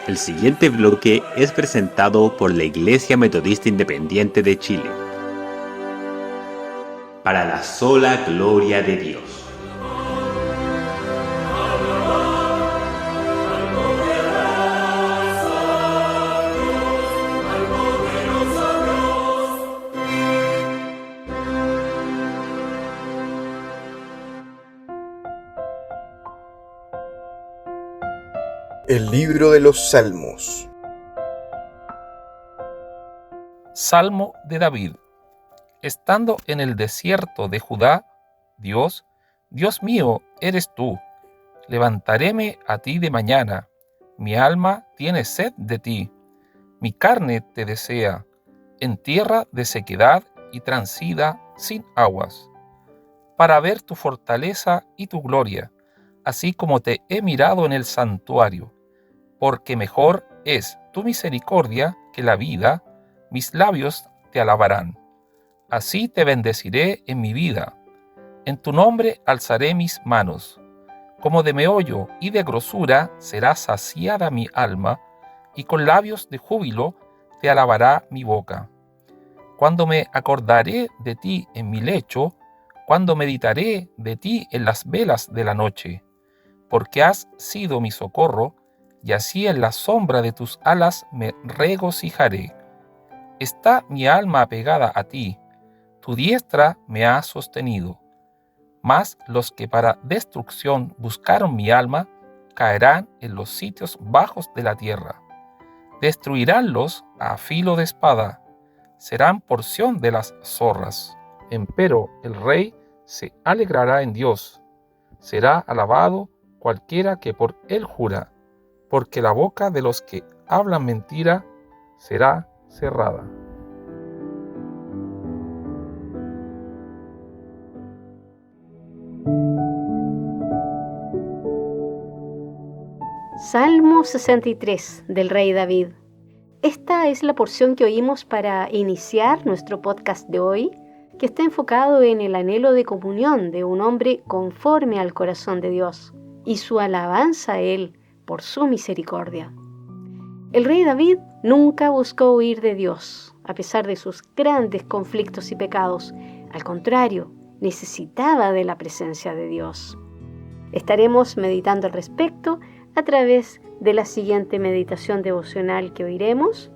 El siguiente bloque es presentado por la Iglesia Metodista Independiente de Chile. Para la sola gloria de Dios. El libro de los Salmos. Salmo de David. Estando en el desierto de Judá, Dios mío, eres tú. Levantaréme a ti de mañana. Mi alma tiene sed de ti. Mi carne te desea, en tierra de sequedad y transida sin aguas, para ver tu fortaleza y tu gloria, así como te he mirado en el santuario. Porque mejor es tu misericordia que la vida, mis labios te alabarán. Así te bendeciré en mi vida, en tu nombre alzaré mis manos. Como de meollo y de grosura será saciada mi alma, y con labios de júbilo te alabará mi boca. Cuando me acordaré de ti en mi lecho, cuando meditaré de ti en las velas de la noche, porque has sido mi socorro, y así en la sombra de tus alas me regocijaré. Está mi alma apegada a ti, tu diestra me ha sostenido. Mas los que para destrucción buscaron mi alma, caerán en los sitios bajos de la tierra. Destruiránlos a filo de espada, serán porción de las zorras. Empero el rey se alegrará en Dios, será alabado cualquiera que por él jura, porque la boca de los que hablan mentira será cerrada. Salmo 63 del Rey David. Esta es la porción que oímos para iniciar nuestro podcast de hoy, que está enfocado en el anhelo de comunión de un hombre conforme al corazón de Dios y su alabanza a Él por su misericordia. El rey David nunca buscó huir de Dios, a pesar de sus grandes conflictos y pecados. Al contrario, necesitaba de la presencia de Dios. Estaremos meditando al respecto a través de la siguiente meditación devocional que oiremos.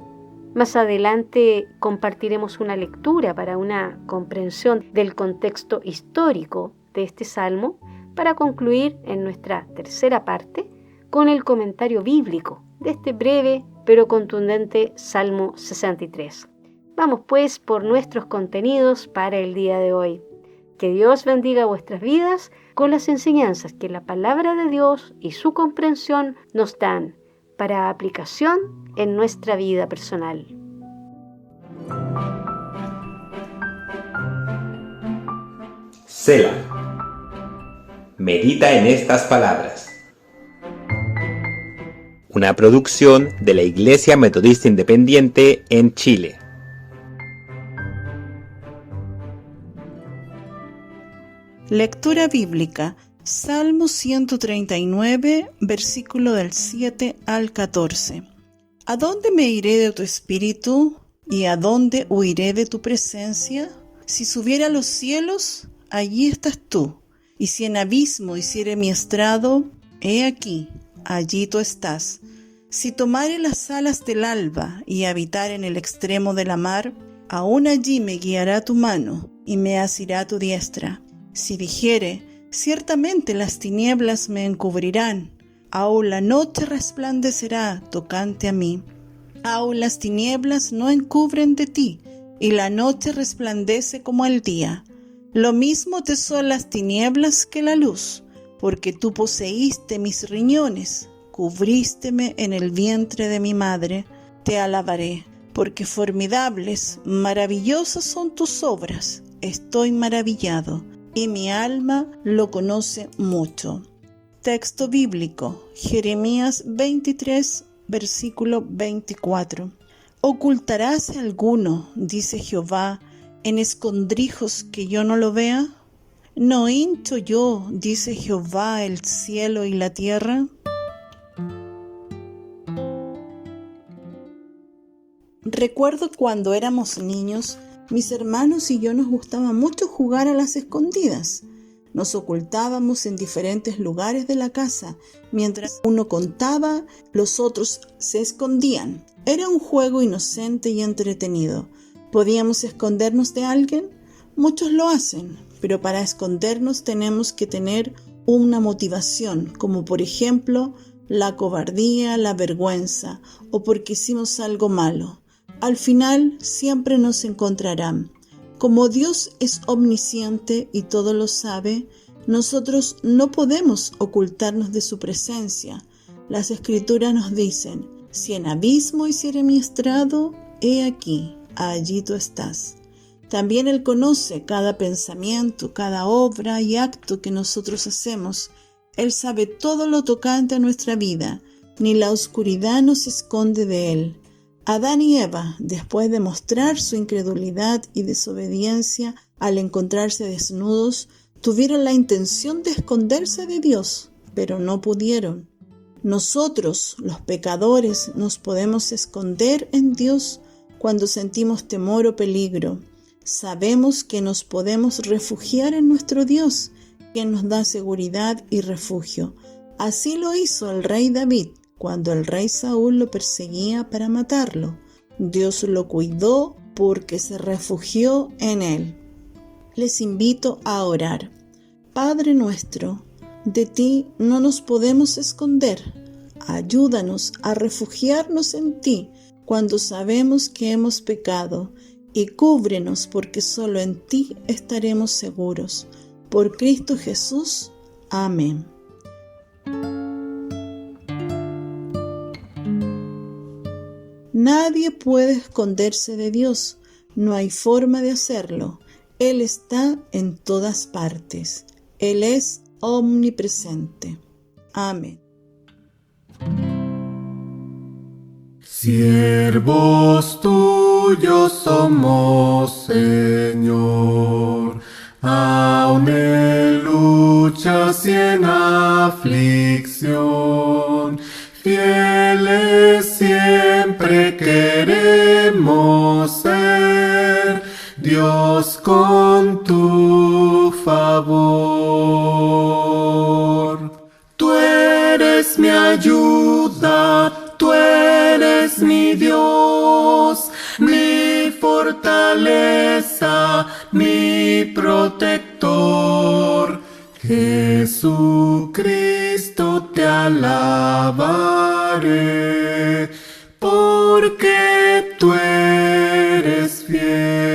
Más adelante compartiremos una lectura para una comprensión del contexto histórico de este salmo, para concluir en nuestra tercera parte con el comentario bíblico de este breve pero contundente Salmo 63. Vamos pues por nuestros contenidos para el día de hoy. Que Dios bendiga vuestras vidas con las enseñanzas que la palabra de Dios y su comprensión nos dan para aplicación en nuestra vida personal. Selah. Medita en estas palabras. Una producción de la Iglesia Metodista Independiente en Chile. Lectura bíblica, Salmo 139, versículo del 7 al 14. ¿A dónde me iré de tu espíritu? ¿Y a dónde huiré de tu presencia? Si subiera a los cielos, allí estás tú. Y si en abismo hiciere mi estrado, he aquí, allí tú estás. Si tomare las alas del alba y habitar en el extremo de la mar, aún allí me guiará tu mano y me asirá tu diestra. Si dijere, ciertamente las tinieblas me encubrirán, aún la noche resplandecerá tocante a mí. Aún las tinieblas no encubren de ti, y la noche resplandece como el día. Lo mismo te son las tinieblas que la luz, porque tú poseíste mis riñones, cubrísteme en el vientre de mi madre. Te alabaré, porque formidables, maravillosas son tus obras. Estoy maravillado, y mi alma lo conoce mucho. Texto bíblico, Jeremías 23, versículo 24. ¿Ocultaráse alguno, dice Jehová, en escondrijos que yo no lo vea? ¿No hincho yo, dice Jehová, el cielo y la tierra? Recuerdo cuando éramos niños, mis hermanos y yo nos gustaba mucho jugar a las escondidas. Nos ocultábamos en diferentes lugares de la casa. Mientras uno contaba, los otros se escondían. Era un juego inocente y entretenido. ¿Podíamos escondernos de alguien? Muchos lo hacen, pero para escondernos tenemos que tener una motivación, como por ejemplo la cobardía, la vergüenza o porque hicimos algo malo. Al final siempre nos encontrarán. Como Dios es omnisciente y todo lo sabe, nosotros no podemos ocultarnos de su presencia. Las Escrituras nos dicen: si en abismo hiciere mi estrado, he aquí, allí tú estás. También Él conoce cada pensamiento, cada obra y acto que nosotros hacemos. Él sabe todo lo tocante a nuestra vida, ni la oscuridad nos esconde de Él. Adán y Eva, después de mostrar su incredulidad y desobediencia al encontrarse desnudos, tuvieron la intención de esconderse de Dios, pero no pudieron. Nosotros, los pecadores, nos podemos esconder en Dios cuando sentimos temor o peligro. Sabemos que nos podemos refugiar en nuestro Dios, quien nos da seguridad y refugio. Así lo hizo el rey David cuando el rey Saúl lo perseguía para matarlo. Dios lo cuidó porque se refugió en él. Les invito a orar. Padre nuestro, de ti no nos podemos esconder. Ayúdanos a refugiarnos en ti cuando sabemos que hemos pecado, y cúbrenos porque solo en ti estaremos seguros. Por Cristo Jesús. Amén. Nadie puede esconderse de Dios. No hay forma de hacerlo. Él está en todas partes. Él es omnipresente. Amén. Siervos tuyos somos, Señor, aun en luchas y en aflicción, fieles siempre queremos ser, Dios con tu favor. Tú eres mi ayuda, tú eres mi Dios, mi fortaleza, mi protector. Jesucristo, te alabaré, porque tú eres fiel.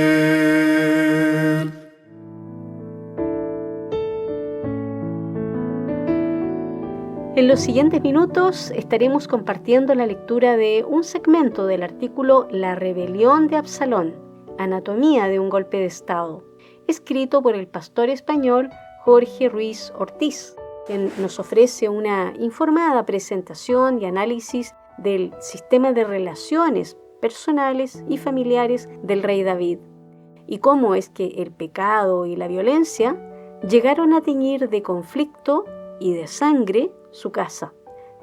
En los siguientes minutos estaremos compartiendo la lectura de un segmento del artículo La rebelión de Absalón, anatomía de un golpe de Estado, escrito por el pastor español Jorge Ruiz Ortiz, quien nos ofrece una informada presentación y análisis del sistema de relaciones personales y familiares del rey David, y cómo es que el pecado y la violencia llegaron a teñir de conflicto y de sangre su casa,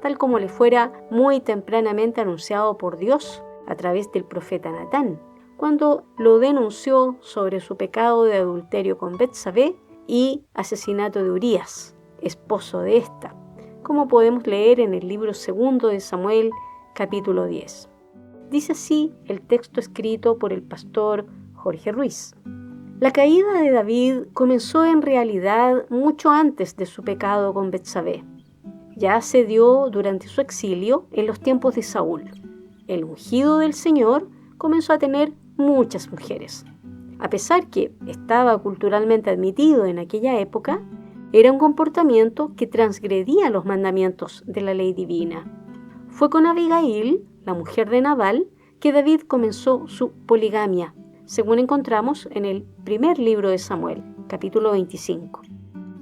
tal como le fuera muy tempranamente anunciado por Dios a través del profeta Natán, cuando lo denunció sobre su pecado de adulterio con Betsabé y asesinato de Urías, esposo de ésta, como podemos leer en el libro 2 de Samuel, capítulo 10. Dice así el texto escrito por el pastor Jorge Ruiz. La caída de David comenzó en realidad mucho antes de su pecado con Betsabé. Ya se dio durante su exilio en los tiempos de Saúl. El ungido del Señor comenzó a tener muchas mujeres. A pesar que estaba culturalmente admitido en aquella época, era un comportamiento que transgredía los mandamientos de la ley divina. Fue con Abigail, la mujer de Nabal, que David comenzó su poligamia, según encontramos en el primer libro de Samuel, capítulo 25.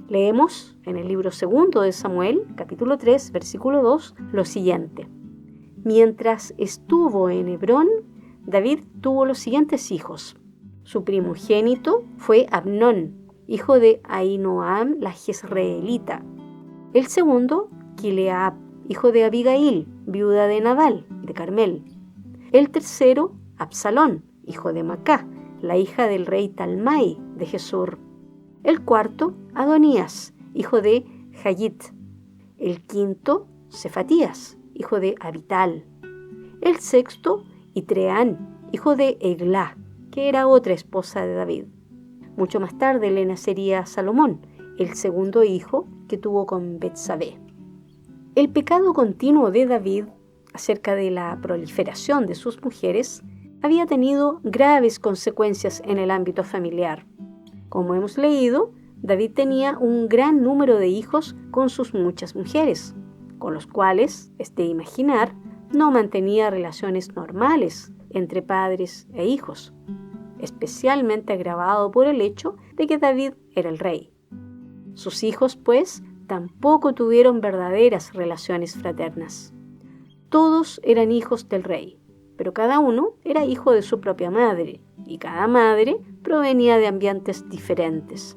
Leemos en el libro 2 de Samuel, capítulo 3, versículo 2, lo siguiente. Mientras estuvo en Hebrón, David tuvo los siguientes hijos. Su primogénito fue Amnón, hijo de Ahinoam la Jezreelita. El segundo, Kileab, hijo de Abigail, viuda de Nabal, de Carmel. El tercero, Absalón, hijo de Macá, la hija del rey Talmai de Gesur. El cuarto, Adonías, hijo de Hagit. El quinto, Cefatías, hijo de Abital. El sexto, Itreán, hijo de Eglá, que era otra esposa de David. Mucho más tarde le nacería Salomón, el segundo hijo que tuvo con Betsabé. El pecado continuo de David acerca de la proliferación de sus mujeres había tenido graves consecuencias en el ámbito familiar. Como hemos leído, David tenía un gran número de hijos con sus muchas mujeres, con los cuales, es de imaginar, no mantenía relaciones normales entre padres e hijos, especialmente agravado por el hecho de que David era el rey. Sus hijos, pues, tampoco tuvieron verdaderas relaciones fraternas. Todos eran hijos del rey, pero cada uno era hijo de su propia madre, y cada madre provenía de ambientes diferentes.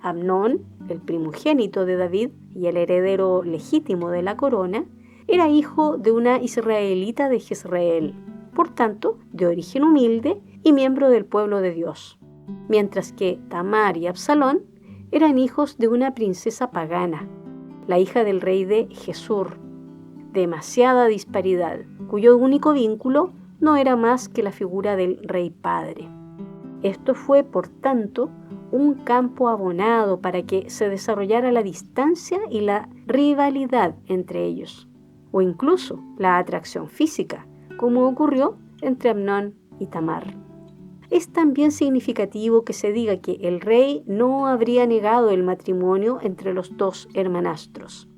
Amnón, el primogénito de David y el heredero legítimo de la corona, era hijo de una israelita de Jezreel, por tanto, de origen humilde y miembro del pueblo de Dios, mientras que Tamar y Absalón eran hijos de una princesa pagana, la hija del rey de Gesur. Demasiada disparidad, cuyo único vínculo no era más que la figura del rey padre. Esto fue, por tanto, un campo abonado para que se desarrollara la distancia y la rivalidad entre ellos, o incluso la atracción física, como ocurrió entre Amnón y Tamar. Es también significativo que se diga que el rey no habría negado el matrimonio entre los dos hermanastros.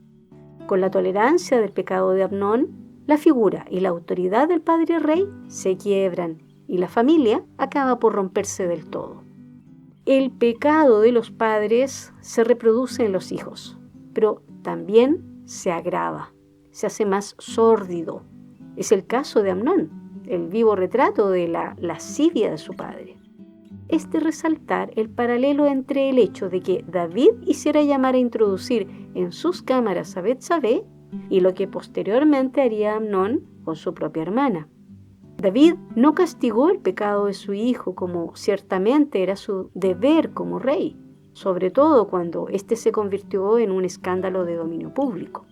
Con la tolerancia del pecado de Amnón, la figura y la autoridad del padre rey se quiebran y la familia acaba por romperse del todo. El pecado de los padres se reproduce en los hijos, pero también se agrava, se hace más sórdido. Es el caso de Amnón, el vivo retrato de la lascivia de su padre. Es de resaltar el paralelo entre el hecho de que David hiciera llamar a introducir en sus cámaras a Betsabé y lo que posteriormente haría Amnón con su propia hermana. David no castigó el pecado de su hijo como ciertamente era su deber como rey, sobre todo cuando éste se convirtió en un escándalo de dominio público.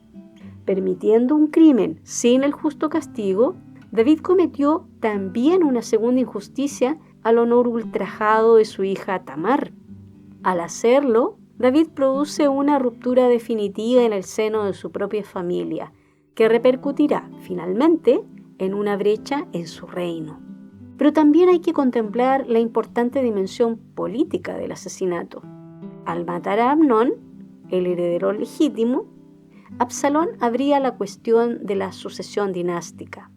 Permitiendo un crimen sin el justo castigo, David cometió también una segunda injusticia al honor ultrajado de su hija Tamar. Al hacerlo, David produce una ruptura definitiva en el seno de su propia familia, que repercutirá finalmente en una brecha en su reino. Pero también hay que contemplar la importante dimensión política del asesinato. Al matar a Amnón, el heredero legítimo, Absalón abría la cuestión de la sucesión dinástica.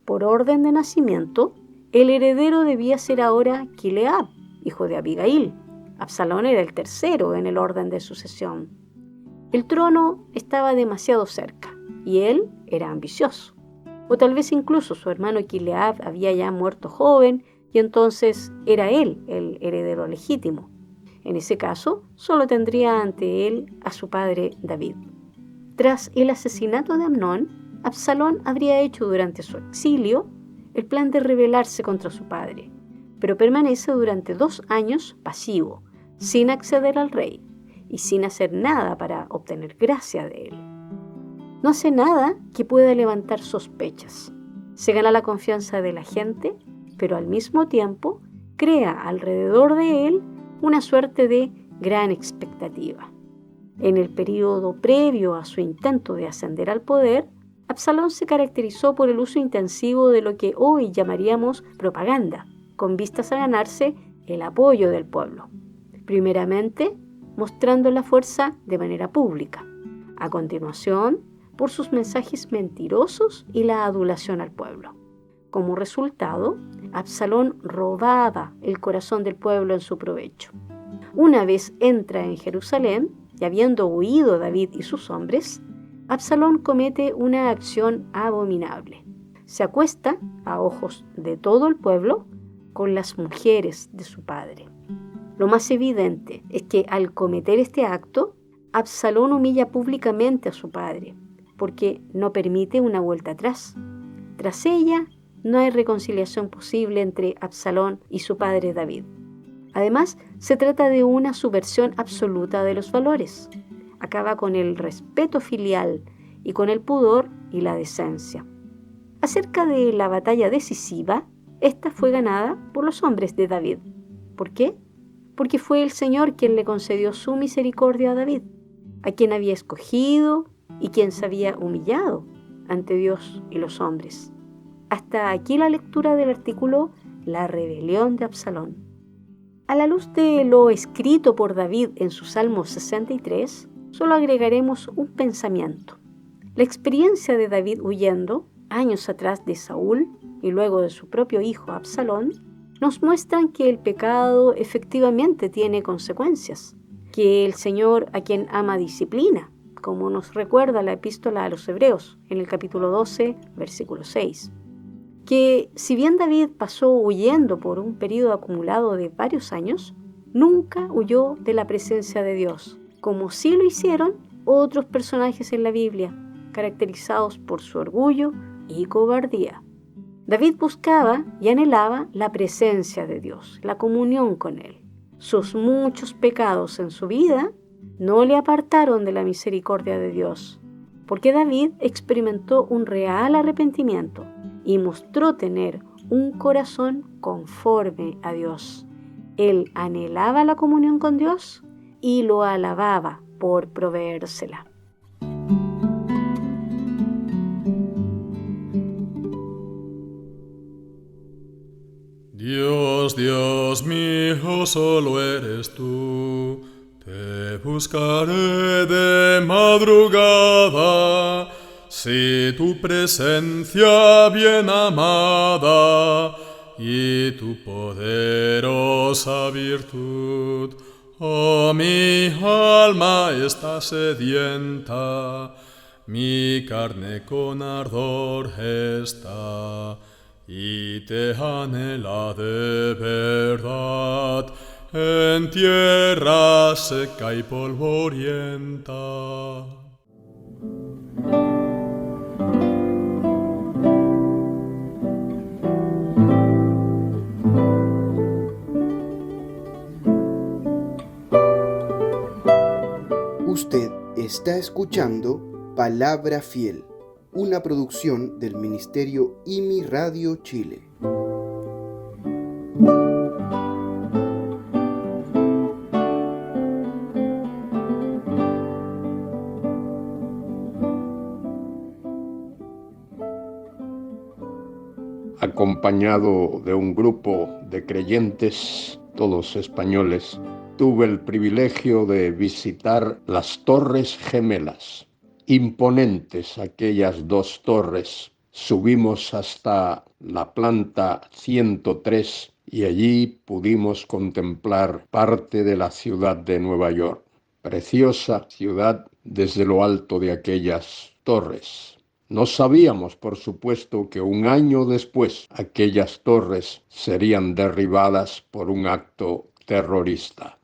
Por orden de nacimiento, el heredero debía ser ahora Kileab, hijo de Abigail. Absalón era el tercero en el orden de sucesión. El trono estaba demasiado cerca y él era ambicioso. O tal vez incluso su hermano Kileab había ya muerto joven y entonces era él el heredero legítimo. En ese caso, solo tendría ante él a su padre David. Tras el asesinato de Amnón, Absalón habría hecho durante su exilio el plan de rebelarse contra su padre, pero permanece durante 2 años pasivo, sin acceder al rey y sin hacer nada para obtener gracia de él. No hace nada que pueda levantar sospechas. Se gana la confianza de la gente, pero al mismo tiempo crea alrededor de él una suerte de gran expectativa. En el período previo a su intento de ascender al poder, Absalón se caracterizó por el uso intensivo de lo que hoy llamaríamos propaganda, con vistas a ganarse el apoyo del pueblo. Primeramente, mostrando la fuerza de manera pública. A continuación, por sus mensajes mentirosos y la adulación al pueblo. Como resultado, Absalón robaba el corazón del pueblo en su provecho. Una vez entra en Jerusalén, y habiendo huido David y sus hombres, Absalón comete una acción abominable. Se acuesta, a ojos de todo el pueblo, con las mujeres de su padre. Lo más evidente es que al cometer este acto, Absalón humilla públicamente a su padre, porque no permite una vuelta atrás. Tras ella, no hay reconciliación posible entre Absalón y su padre David. Además, se trata de una subversión absoluta de los valores. Acaba con el respeto filial y con el pudor y la decencia. Acerca de la batalla decisiva, esta fue ganada por los hombres de David. ¿Por qué? Porque fue el Señor quien le concedió su misericordia a David, a quien había escogido y quien se había humillado ante Dios y los hombres. Hasta aquí la lectura del artículo La rebelión de Absalón. A la luz de lo escrito por David en su Salmo 63, solo agregaremos un pensamiento. La experiencia de David huyendo, años atrás de Saúl y luego de su propio hijo Absalón, nos muestran que el pecado efectivamente tiene consecuencias, que el Señor a quien ama disciplina, como nos recuerda la epístola a los Hebreos en el capítulo 12, versículo 6. Que si bien David pasó huyendo por un periodo acumulado de varios años, nunca huyó de la presencia de Dios, como sí lo hicieron otros personajes en la Biblia, caracterizados por su orgullo y cobardía. David buscaba y anhelaba la presencia de Dios, la comunión con Él. Sus muchos pecados en su vida no le apartaron de la misericordia de Dios, porque David experimentó un real arrepentimiento y mostró tener un corazón conforme a Dios. Él anhelaba la comunión con Dios y lo alababa por proveérsela. Dios, Dios mío, solo eres tú. Te buscaré de madrugada, si tu presencia bien amada y tu poderosa virtud. Oh, mi alma está sedienta, mi carne con ardor está, y te anhela de verdad, en tierra seca y polvorienta. Usted está escuchando Palabra Fiel, una producción del Ministerio IMI Radio Chile. Acompañado de un grupo de creyentes, todos españoles, tuve el privilegio de visitar las Torres Gemelas. Imponentes aquellas dos torres. Subimos hasta la planta 103 y allí pudimos contemplar parte de la ciudad de Nueva York. Preciosa ciudad desde lo alto de aquellas torres. No sabíamos, por supuesto, que un año después aquellas torres serían derribadas por un acto terrorista.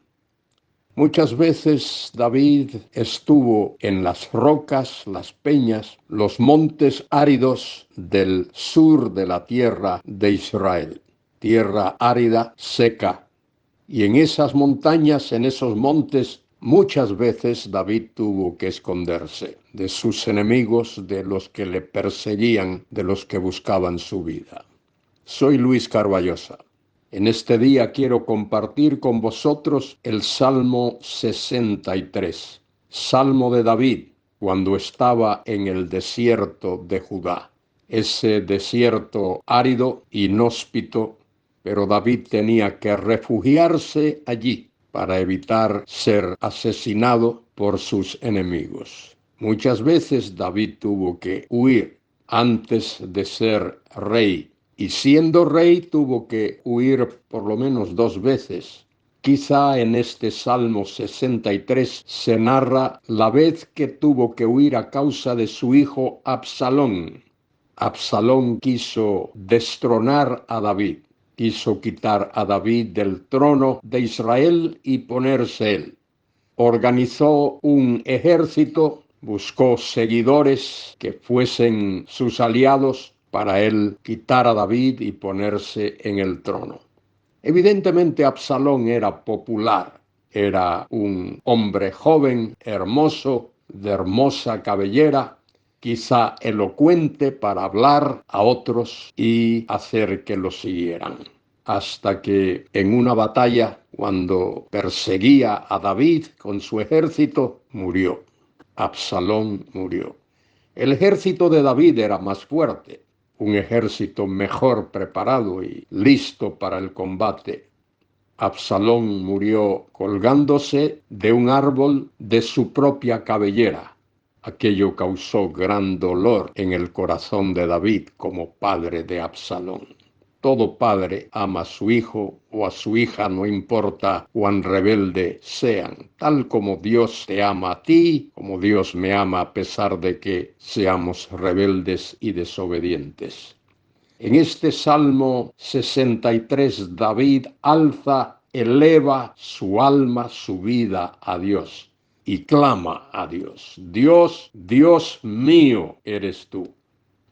Muchas veces David estuvo en las rocas, las peñas, los montes áridos del sur de la tierra de Israel. Tierra árida, seca. Y en esas montañas, en esos montes, muchas veces David tuvo que esconderse de sus enemigos, de los que le perseguían, de los que buscaban su vida. Soy Luis Carballosa. En este día quiero compartir con vosotros el Salmo 63, Salmo de David, cuando estaba en el desierto de Judá. Ese desierto árido, inhóspito, pero David tenía que refugiarse allí para evitar ser asesinado por sus enemigos. Muchas veces David tuvo que huir antes de ser rey. Y siendo rey tuvo que huir por lo menos 2 veces. Quizá en este Salmo 63 se narra la vez que tuvo que huir a causa de su hijo Absalón. Absalón quiso destronar a David, quiso quitar a David del trono de Israel y ponerse él. Organizó un ejército, buscó seguidores que fuesen sus aliados, para él quitar a David y ponerse en el trono. Evidentemente Absalón era popular, era un hombre joven, hermoso, de hermosa cabellera, quizá elocuente para hablar a otros y hacer que lo siguieran. Hasta que en una batalla, cuando perseguía a David con su ejército, murió. Absalón murió. El ejército de David era más fuerte, un ejército mejor preparado y listo para el combate. Absalón murió colgándose de un árbol de su propia cabellera. Aquello causó gran dolor en el corazón de David como padre de Absalón. Todo padre ama a su hijo o a su hija, no importa cuán rebelde sean, tal como Dios te ama a ti, como Dios me ama a pesar de que seamos rebeldes y desobedientes. En este Salmo 63, David eleva su alma, su vida a Dios y clama a Dios. Dios, Dios mío eres tú.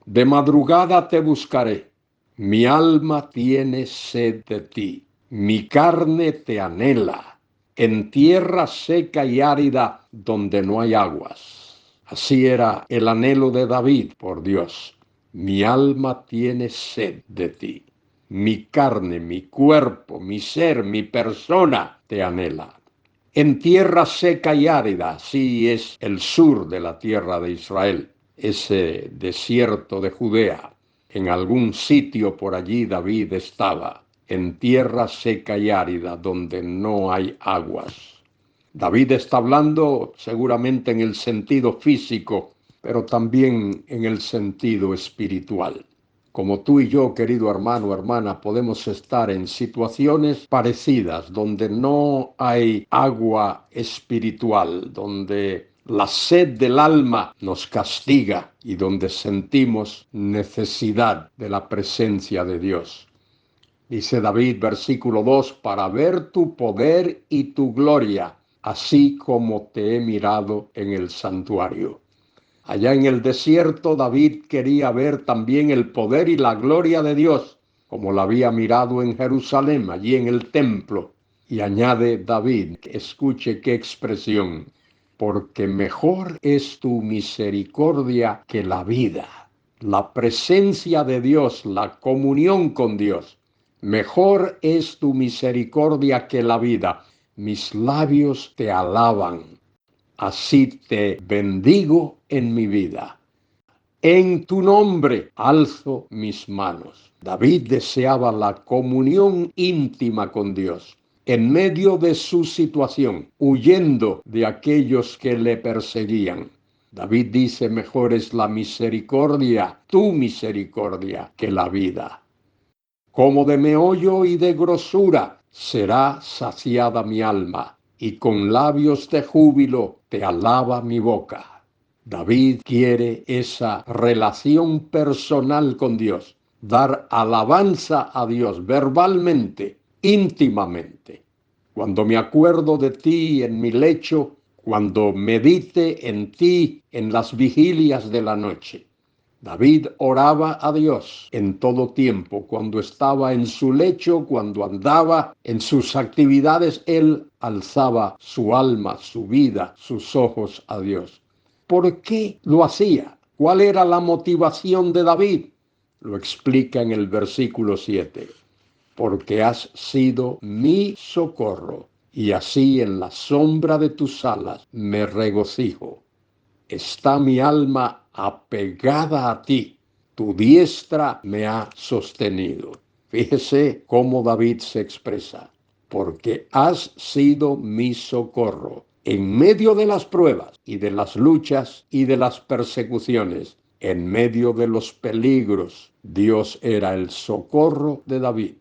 De madrugada te buscaré. Mi alma tiene sed de ti, mi carne te anhela, en tierra seca y árida donde no hay aguas. Así era el anhelo de David por Dios. Mi alma tiene sed de ti, mi carne, mi cuerpo, mi ser, mi persona te anhela. En tierra seca y árida, así es el sur de la tierra de Israel, ese desierto de Judea. En algún sitio por allí David estaba, en tierra seca y árida, donde no hay aguas. David está hablando seguramente en el sentido físico, pero también en el sentido espiritual. Como tú y yo, querido hermano o hermana, podemos estar en situaciones parecidas, donde no hay agua espiritual, donde la sed del alma nos castiga y donde sentimos necesidad de la presencia de Dios. Dice David, versículo 2, para ver tu poder y tu gloria, así como te he mirado en el santuario. Allá en el desierto, David quería ver también el poder y la gloria de Dios, como la había mirado en Jerusalén, allí en el templo. Y añade David, escuche qué expresión, porque mejor es tu misericordia que la vida. La presencia de Dios, la comunión con Dios. Mejor es tu misericordia que la vida. Mis labios te alaban. Así te bendigo en mi vida. En tu nombre alzo mis manos. David deseaba la comunión íntima con Dios en medio de su situación, huyendo de aquellos que le perseguían. David dice, mejor es la misericordia, tu misericordia, que la vida. Como de meollo y de grosura será saciada mi alma, y con labios de júbilo te alaba mi boca. David quiere esa relación personal con Dios, dar alabanza a Dios verbalmente, íntimamente. Cuando me acuerdo de ti en mi lecho, cuando medite en ti en las vigilias de la noche. David oraba a Dios en todo tiempo, cuando estaba en su lecho, cuando andaba en sus actividades, él alzaba su alma, su vida, sus ojos a Dios. ¿Por qué lo hacía? ¿Cuál era la motivación de David? Lo explica en el versículo 7. Porque has sido mi socorro, y así en la sombra de tus alas me regocijo. Está mi alma apegada a ti, tu diestra me ha sostenido. Fíjese cómo David se expresa, porque has sido mi socorro. En medio de las pruebas y de las luchas y de las persecuciones, en medio de los peligros, Dios era el socorro de David.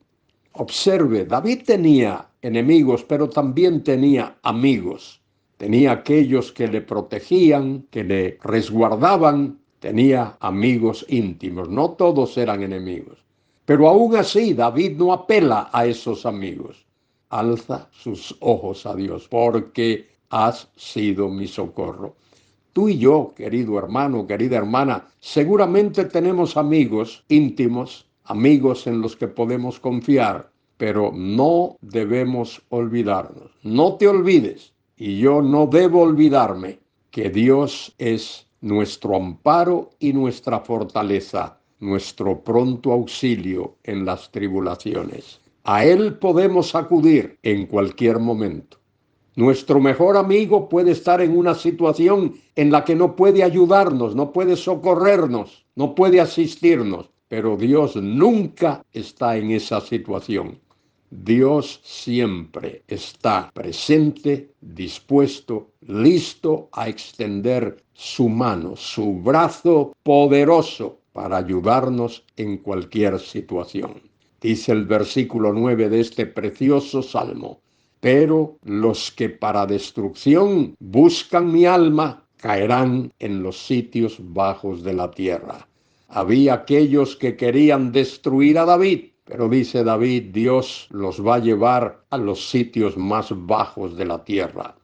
Observe, David tenía enemigos, pero también tenía amigos. Tenía aquellos que le protegían, que le resguardaban, tenía amigos íntimos. No todos eran enemigos. Pero aún así, David no apela a esos amigos. Alza sus ojos a Dios, porque has sido mi socorro. Tú y yo, querido hermano, querida hermana, seguramente tenemos amigos íntimos, amigos en los que podemos confiar, pero no debemos olvidarnos. No te olvides, y yo no debo olvidarme, que Dios es nuestro amparo y nuestra fortaleza, nuestro pronto auxilio en las tribulaciones. A Él podemos acudir en cualquier momento. Nuestro mejor amigo puede estar en una situación en la que no puede ayudarnos, no puede socorrernos, no puede asistirnos, pero Dios nunca está en esa situación. Dios siempre está presente, dispuesto, listo a extender su mano, su brazo poderoso para ayudarnos en cualquier situación. Dice el versículo 9 de este precioso salmo: pero los que para destrucción buscan mi alma caerán en los sitios bajos de la tierra. Había aquellos que querían destruir a David, pero dice David, Dios los va a llevar a los sitios más bajos de la tierra.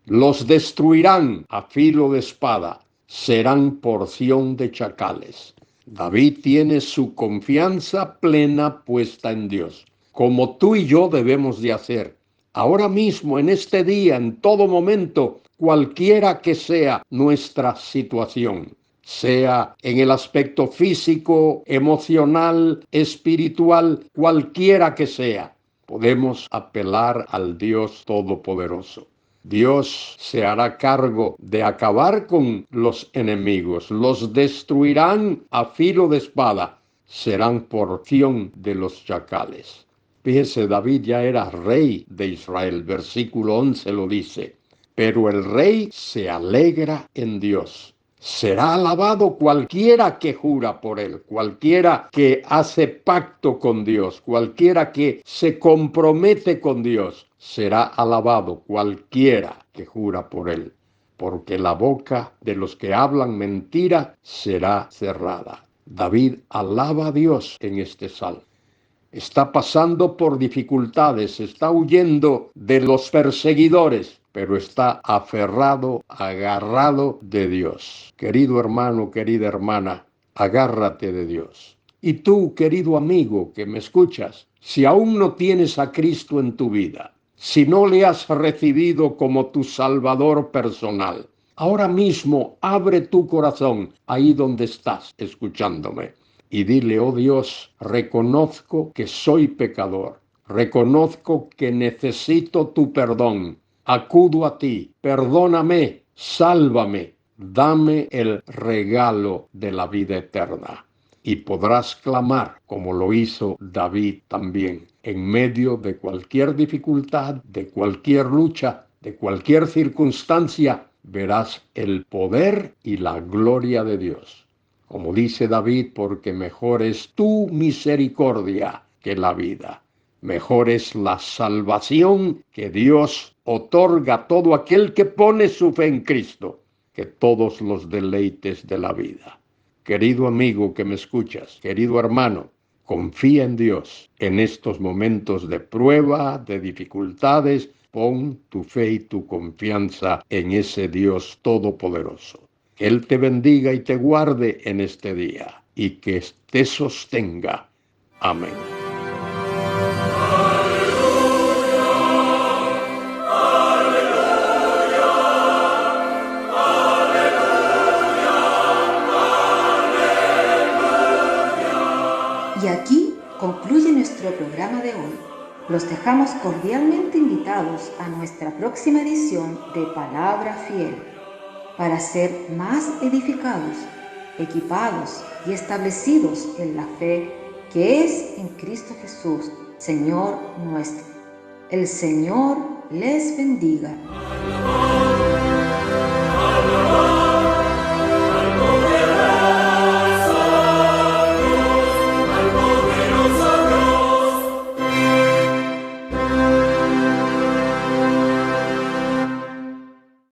Los destruirán a filo de espada, serán porción de chacales. David tiene su confianza plena puesta en Dios, como tú y yo debemos de hacer. Ahora mismo, en este día, en todo momento, cualquiera que sea nuestra situación, sea en el aspecto físico, emocional, espiritual, cualquiera que sea, podemos apelar al Dios Todopoderoso. Dios se hará cargo de acabar con los enemigos, los destruirán a filo de espada, serán porción de los chacales. Fíjese, David ya era rey de Israel, versículo 11 lo dice, pero el rey se alegra en Dios. Será alabado cualquiera que jura por él, cualquiera que hace pacto con Dios, cualquiera que se compromete con Dios. Será alabado cualquiera que jura por él, porque la boca de los que hablan mentira será cerrada. David alaba a Dios en este salmo. Está pasando por dificultades, está huyendo de los perseguidores, pero está aferrado, agarrado de Dios. Querido hermano, querida hermana, agárrate de Dios. Y tú, querido amigo que me escuchas, si aún no tienes a Cristo en tu vida, si no le has recibido como tu Salvador personal, ahora mismo abre tu corazón ahí donde estás escuchándome. Y dile, oh Dios, reconozco que soy pecador, reconozco que necesito tu perdón, acudo a ti, perdóname, sálvame, dame el regalo de la vida eterna. Y podrás clamar, como lo hizo David también, en medio de cualquier dificultad, de cualquier lucha, de cualquier circunstancia, verás el poder y la gloria de Dios. Como dice David, porque mejor es tu misericordia que la vida. Mejor es la salvación que Dios otorga a todo aquel que pone su fe en Cristo, que todos los deleites de la vida. Querido amigo que me escuchas, querido hermano, confía en Dios. En estos momentos de prueba, de dificultades, pon tu fe y tu confianza en ese Dios todopoderoso. Que Él te bendiga y te guarde en este día y que te sostenga. Amén. Y aquí concluye nuestro programa de hoy. Los dejamos cordialmente invitados a nuestra próxima edición de Palabra Fiel, para ser más edificados, equipados y establecidos en la fe que es en Cristo Jesús, Señor nuestro. El Señor les bendiga.